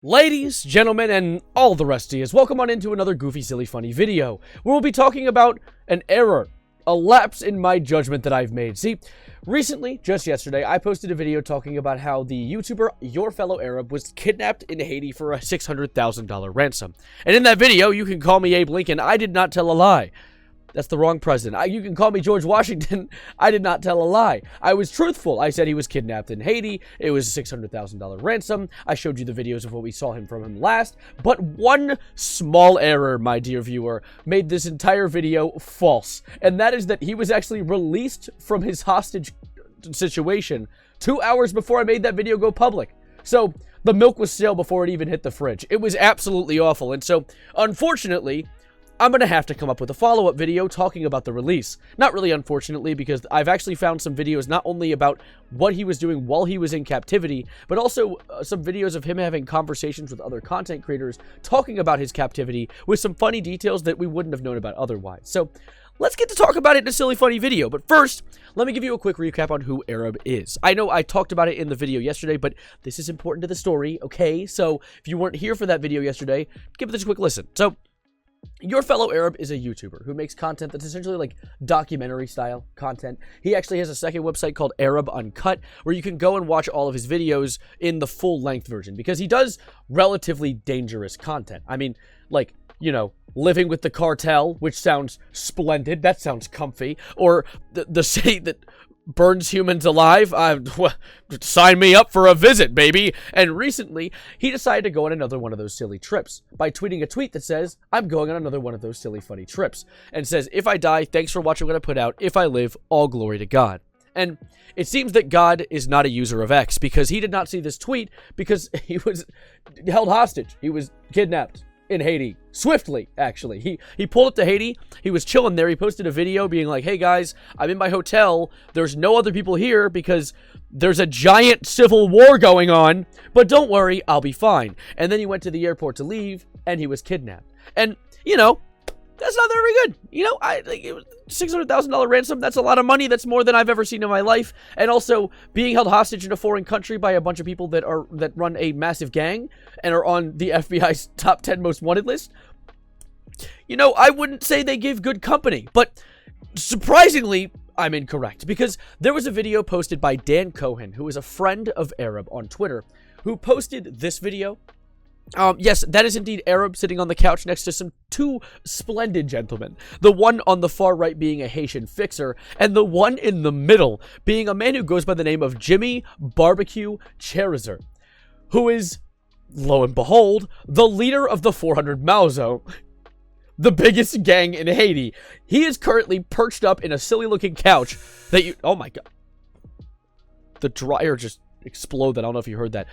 Ladies, gentlemen, and all the rest of yous, welcome on into another goofy, silly, funny video, where we'll be talking about an error, a lapse in my judgment that I've made. See, recently, just yesterday, I posted a video talking about how the YouTuber Your Fellow Arab was kidnapped in Haiti for a $600,000 ransom. And in that video, you can call me Abe Lincoln, I did not tell a lie. That's the wrong president. You can call me George Washington. I did not tell a lie. I was truthful. I said he was kidnapped in Haiti. It was a $600,000 ransom. I showed you the videos of what we saw from him last. But one small error, my dear viewer, made this entire video false. And that is that he was actually released from his hostage situation 2 hours before I made that video go public. So the milk was stale before it even hit the fridge. It was absolutely awful. And so, unfortunately, I'm going to have to come up with a follow-up video talking about the release. Not really unfortunately, because I've actually found some videos not only about what he was doing while he was in captivity, but also some videos of him having conversations with other content creators talking about his captivity with some funny details that we wouldn't have known about otherwise. So let's get to talk about it in a silly, funny video. But first, let me give you a quick recap on who Arab is. I know I talked about it in the video yesterday, but this is important to the story, okay? So if you weren't here for that video yesterday, give this a quick listen. So Your Fellow Arab is a YouTuber who makes content that's essentially like documentary-style content. He actually has a second website called Arab Uncut, where you can go and watch all of his videos in the full-length version, because he does relatively dangerous content. I mean, like, you know, living with the cartel, which sounds splendid, that sounds comfy, or the city that burns humans alive. Sign me up for a visit, baby. And recently, he decided to go on another one of those silly trips by tweeting a tweet that says, I'm going on another one of those silly, funny trips. And says, if I die, thanks for watching what I put out. If I live, all glory to God. And it seems that God is not a user of X, because he did not see this tweet because he was held hostage. He was kidnapped in Haiti. Swiftly, actually. He pulled up to Haiti. He was chilling there. He posted a video being like, hey guys, I'm in my hotel. There's no other people here because there's a giant civil war going on, but don't worry, I'll be fine. And then he went to the airport to leave, and he was kidnapped. And, you know, that's not very good. You know, it was $600,000 ransom. That's a lot of money. That's more than I've ever seen in my life. And also, being held hostage in a foreign country by a bunch of people that run a massive gang and are on the FBI's top 10 most wanted list. You know, I wouldn't say they give good company, but surprisingly, I'm incorrect, because there was a video posted by Dan Cohen, who is a friend of Arab on Twitter, who posted this video. Yes, that is indeed Arab sitting on the couch next to two splendid gentlemen. The one on the far right being a Haitian fixer, and the one in the middle being a man who goes by the name of Jimmy Barbecue Cherizer, who is, lo and behold, the leader of the 400 Mauzo, the biggest gang in Haiti. He is currently perched up in a silly-looking couch that you... Oh my god. The dryer just exploded. I don't know if you heard that.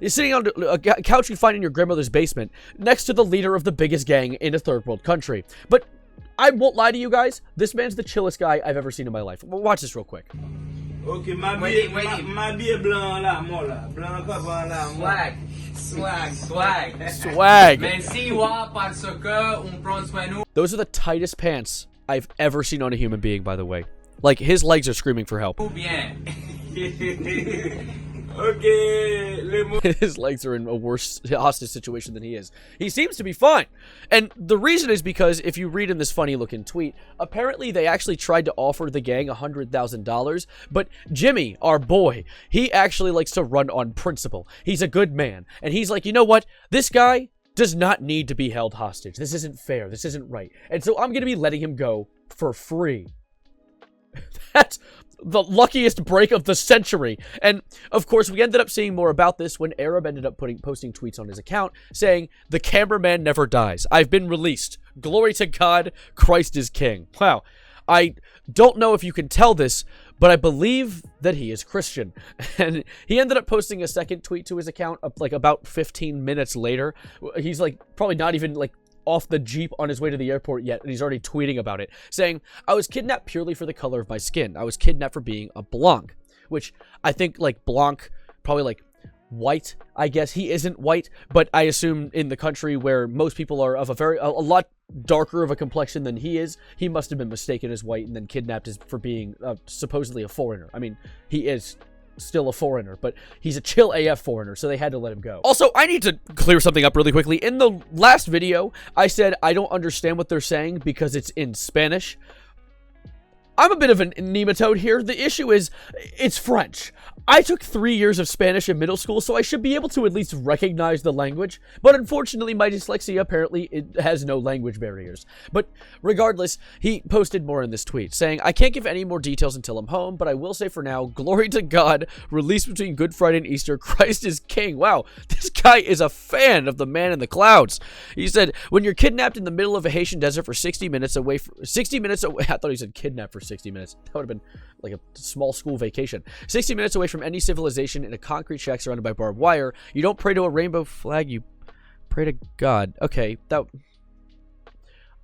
He's sitting on a couch you find in your grandmother's basement next to the leader of the biggest gang in a third world country. But I won't lie to you guys, this man's the chillest guy I've ever seen in my life. Watch this real quick. Okay, ma billet blanc là, moi là. Blanc avant là. Swag. Merci, wa, parce que on prend soin nous. Those are the tightest pants I've ever seen on a human being, by the way. Like, his legs are screaming for help. Bien. Okay, His legs are in a worse hostage situation than he is. He seems to be fine. And the reason is because, if you read in this funny-looking tweet, apparently they actually tried to offer the gang $100,000, but Jimmy, our boy, he actually likes to run on principle. He's a good man. And he's like, you know what? This guy does not need to be held hostage. This isn't fair. This isn't right. And so I'm going to be letting him go for free. That's the luckiest break of the century. And of course, we ended up seeing more about this when Arab ended up posting tweets on his account saying, the cameraman never dies. I've been released. Glory to God. Christ is king. Wow. I don't know if you can tell this, but I believe that he is Christian. And he ended up posting a second tweet to his account like about 15 minutes later. He's like probably not even like off the Jeep on his way to the airport yet, and he's already tweeting about it, saying, I was kidnapped purely for the color of my skin. I was kidnapped for being a Blanc, which I think, like, Blanc, probably, like, white, I guess. He isn't white, but I assume in the country where most people are of a lot darker of a complexion than he is, he must have been mistaken as white and then kidnapped as for being supposedly a foreigner. I mean, he is still a foreigner, but he's a chill AF foreigner, so they had to let him go. Also, I need to clear something up really quickly. In the last video, I said I don't understand what they're saying because it's in Spanish. I'm a bit of a nematode here. The issue is, it's French. I took 3 years of Spanish in middle school, so I should be able to at least recognize the language. But unfortunately, my dyslexia, apparently, it has no language barriers. But regardless, he posted more in this tweet, saying, I can't give any more details until I'm home, but I will say for now, glory to God, released between Good Friday and Easter, Christ is King. Wow, this guy is a fan of the man in the clouds. He said, when you're kidnapped in the middle of a Haitian desert for 60 minutes away, I thought he said kidnapped for 60 minutes. That would have been like a small school vacation. 60 minutes away from any civilization in a concrete shack surrounded by barbed wire. You don't pray to a rainbow flag, you pray to God. Okay, that...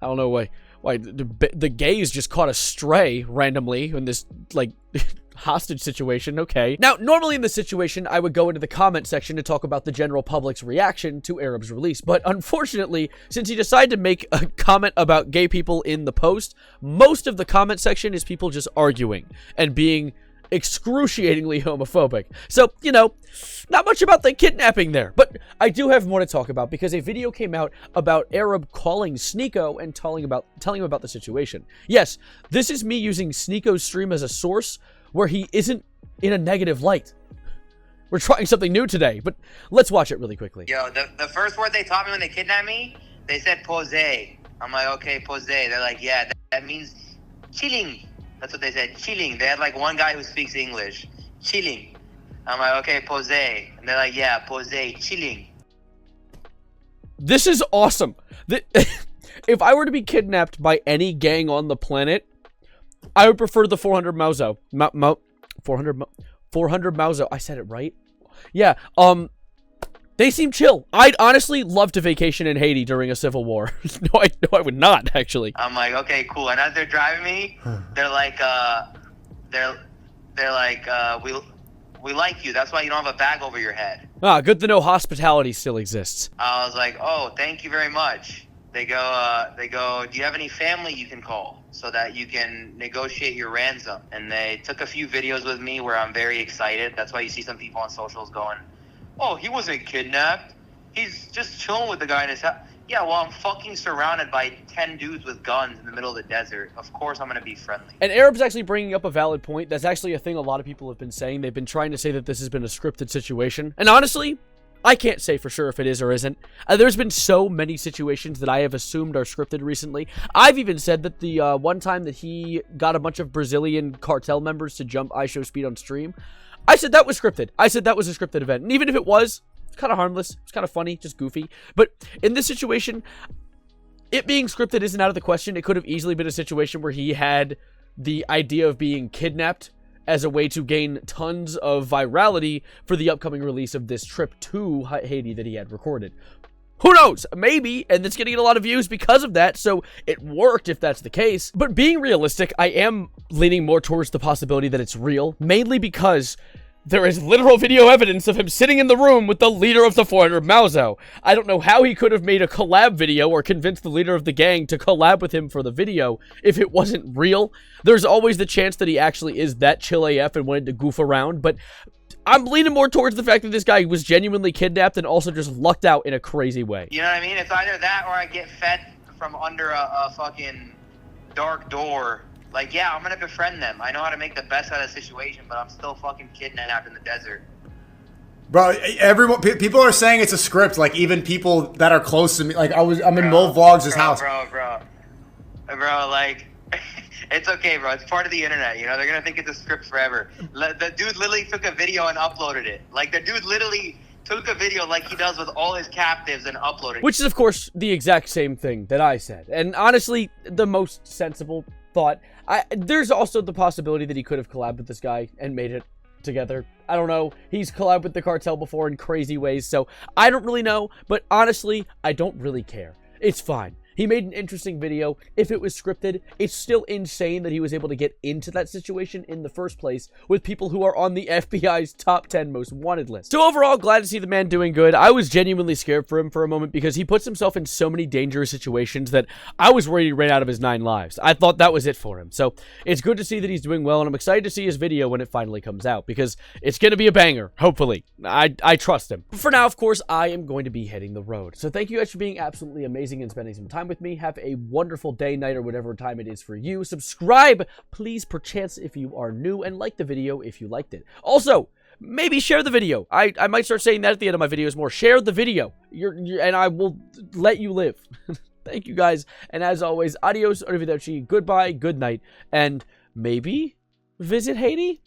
I don't know why the gays just caught a stray randomly in this, like, hostage situation. Okay. Now, normally in this situation, I would go into the comment section to talk about the general public's reaction to Arab's release. But unfortunately, since he decided to make a comment about gay people in the post, most of the comment section is people just arguing and being excruciatingly homophobic. So, you know, not much about the kidnapping there. But I do have more to talk about because a video came out about Arab calling Sneeko and telling him about the situation. Yes, this is me using Sneeko's stream as a source where he isn't in a negative light. We're trying something new today, but let's watch it really quickly. Yo, the first word they taught me when they kidnapped me, they said pose. I'm like, okay, pose. They're like, yeah, that means chilling. That's what they said, chilling. They had like one guy who speaks English. Chilling. I'm like, okay, pose. And they're like, yeah, pose, chilling. This is awesome. If I were to be kidnapped by any gang on the planet, I would prefer the 400 Mauzo. 400 Mauzo. I said it right? Yeah, they seem chill. I'd honestly love to vacation in Haiti during a civil war. No, I would not, actually. I'm like, okay, cool. And as they're driving me, they're like, we like you. That's why you don't have a bag over your head. Ah, good to know hospitality still exists. I was like, oh, thank you very much. They go, do you have any family you can call so that you can negotiate your ransom? And they took a few videos with me where I'm very excited. That's why you see some people on socials going, oh, he wasn't kidnapped. He's just chilling with the guy in his house. Yeah, well, I'm fucking surrounded by 10 dudes with guns in the middle of the desert. Of course I'm going to be friendly. And Arab's actually bringing up a valid point. That's actually a thing a lot of people have been saying. They've been trying to say that this has been a scripted situation. And honestly, I can't say for sure if it is or isn't. There's been so many situations that I have assumed are scripted recently. I've even said that the one time that he got a bunch of Brazilian cartel members to jump IShowSpeed on stream, I said that was scripted. I said that was a scripted event. And even if it was, it's kind of harmless. It's kind of funny, just goofy. But in this situation, it being scripted isn't out of the question. It could have easily been a situation where he had the idea of being kidnapped as a way to gain tons of virality for the upcoming release of this trip to Haiti that he had recorded. Who knows? Maybe, and it's getting a lot of views because of that, so it worked if that's the case. But being realistic, I am leaning more towards the possibility that it's real, mainly because there is literal video evidence of him sitting in the room with the leader of the 400 Mauzo. I don't know how he could have made a collab video or convinced the leader of the gang to collab with him for the video if it wasn't real. There's always the chance that he actually is that chill AF and wanted to goof around, but I'm leaning more towards the fact that this guy was genuinely kidnapped and also just lucked out in a crazy way. You know what I mean? It's either that or I get fed from under a fucking dark door. Like, yeah, I'm gonna befriend them. I know how to make the best out of the situation, but I'm still fucking kidnapped in the desert. Bro, people are saying it's a script. Like, even people that are close to me. Like, I'm in Mo Vlogs' house. Bro, like, it's okay, bro. It's part of the internet, you know? They're gonna think it's a script forever. The dude literally took a video and uploaded it. Like, the dude literally took a video like he does with all his captives and uploaded it. Which is, of course, the exact same thing that I said. And honestly, the most sensible thought. There's also the possibility that he could have collabed with this guy and made it together. I don't know. He's collabed with the cartel before in crazy ways, so I don't really know. But honestly, I don't really care. It's fine. He made an interesting video. If it was scripted, it's still insane that he was able to get into that situation in the first place with people who are on the FBI's top 10 most wanted list. So overall, glad to see the man doing good. I was genuinely scared for him for a moment because he puts himself in so many dangerous situations that I was worried he ran out of his 9 lives. I thought that was it for him. So it's good to see that he's doing well, and I'm excited to see his video when it finally comes out because it's going to be a banger, hopefully. I trust him. But for now, of course, I am going to be hitting the road. So thank you guys for being absolutely amazing and spending some time with me. Have a wonderful day, night, or whatever time it is for you. Subscribe, please, perchance, if you are new, and like the video if you liked it. Also, maybe share the video. I might start saying that at the end of my videos more. Share the video, and I will let you live. Thank you guys, and as always, adios, arrivederci, goodbye, good night, and maybe visit Haiti?